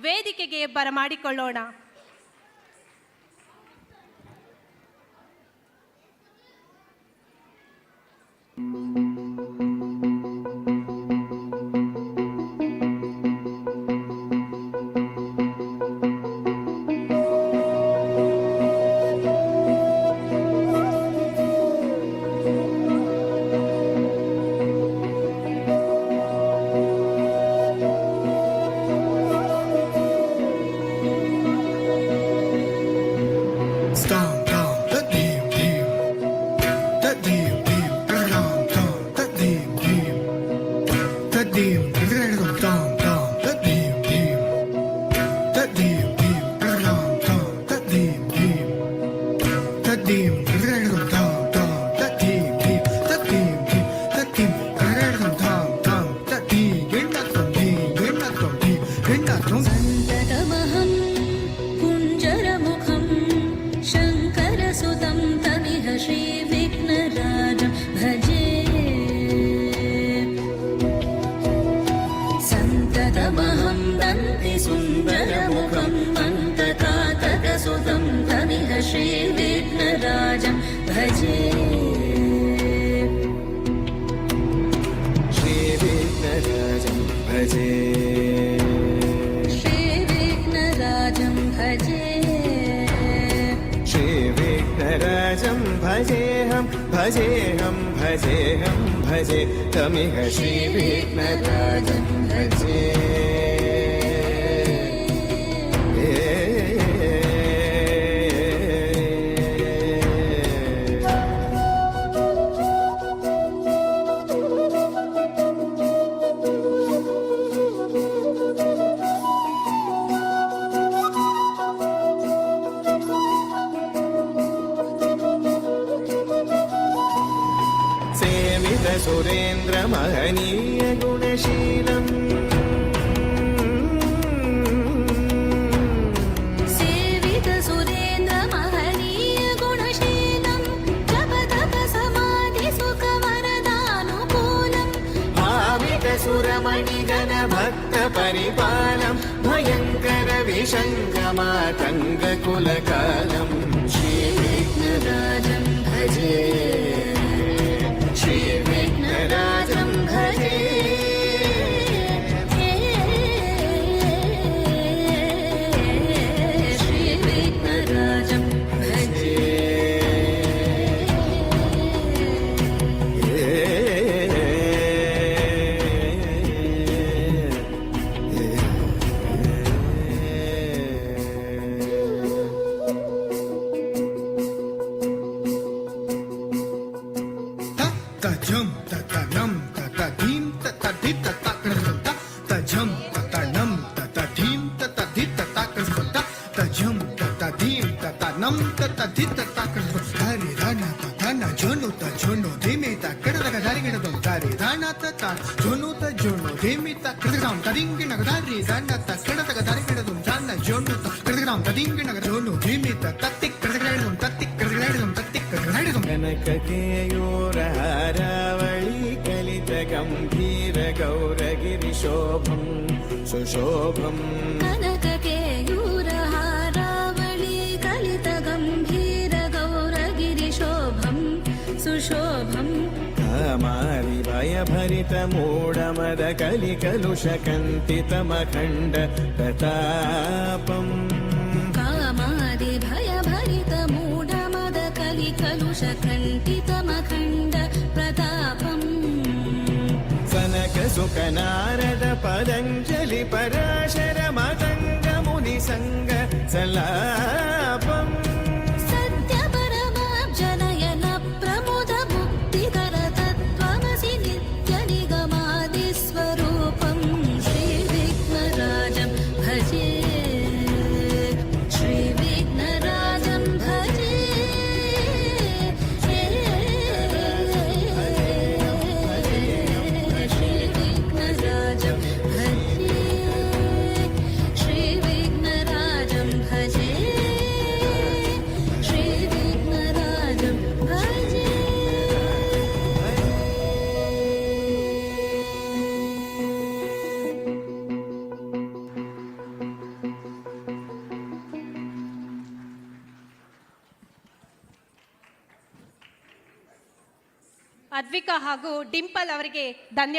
ವೇದಿಕೆಗೆ ಬರಮಾಡಿಕೊಳ್ಳೋಣ. श्रीविघ्नराजं भजे श्रीविघ्नराजं भजे श्रीविघ्नराजं भजे श्रीविघ्नराजं भजेऽहं भजेऽहं भजेऽहं भजे तमिह श्रीविघ्नराजं भजे सुरेन्द्र महनीय गुणशीलम् सेवित सुरेन्द्र महनीय गुणशीलम् जप तप समाधि सुख वरदानुकूलम् भावित सुरमणिगण भक्त परिपालम् भयङ्कर विशङ्कमातङ्ग कुलकालम् श्रीविघ्नराजं भजे श्रीविघ्नराजं भजे श्रीविघ्नराजं भजे Jum tata num tata dim tata dit tata krata ta jum tata num tata dim tata dit tata krata ta jum tata dim tata num tata dit tata krata hari rana tata na jono dimi ta krata dari gina dum dari rana tata jono dimi ta krata taringi na dari rana ta krata dari gina dum rana jono ta krata taringi na jono dimi ta tatik krata dum tatik krata dum tatik krata dum कनककेयूरहारावळी कलितगम्भीर गौरगिरिशोभं सुशोभम् कनककेयूरहारावळी कलितगम्भीर गौरगिरिशोभं सुशोभम् कामारि भयभरितमूढमद कलिकलुषकन्तितमखण्ड प्रतापम् कामादि भयभरितमूढमद कलिकलुषकण्टितमखण्ड प्रतापम् सनक सुख नारद पतञ्जलि पराशर मतङ्ग मुनिसङ्ग सलापम् सत्य परमाब्जनयन प्रमुद मुक्तिकर तत्त्वमसि नित्य निगमादि स्वरूपम् श्रीविघ्नराजं भजे श्रीविघ्नराजं भजे श्रीविघ्नराजं भजे ಅದ್ವಿಕಾ ಹಾಗೂ ಡಿಂಪಲ್ ಅವರಿಗೆ ಧನ್ಯವಾದ.